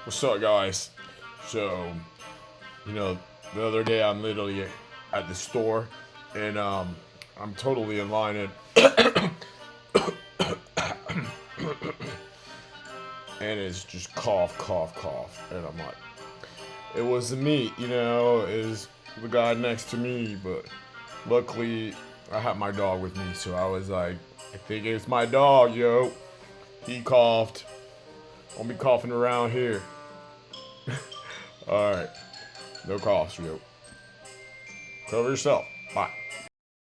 What's up, guys? So, the other day I'm literally at the store, and I'm totally in line, and it's just cough, cough, cough, and I'm like, it wasn't me, it was the guy next to me, but luckily I had my dog with me, so I was like, I think it's my dog, yo. He coughed. Won't be coughing around here. All right, no coughs, yo. Cover yourself. Bye.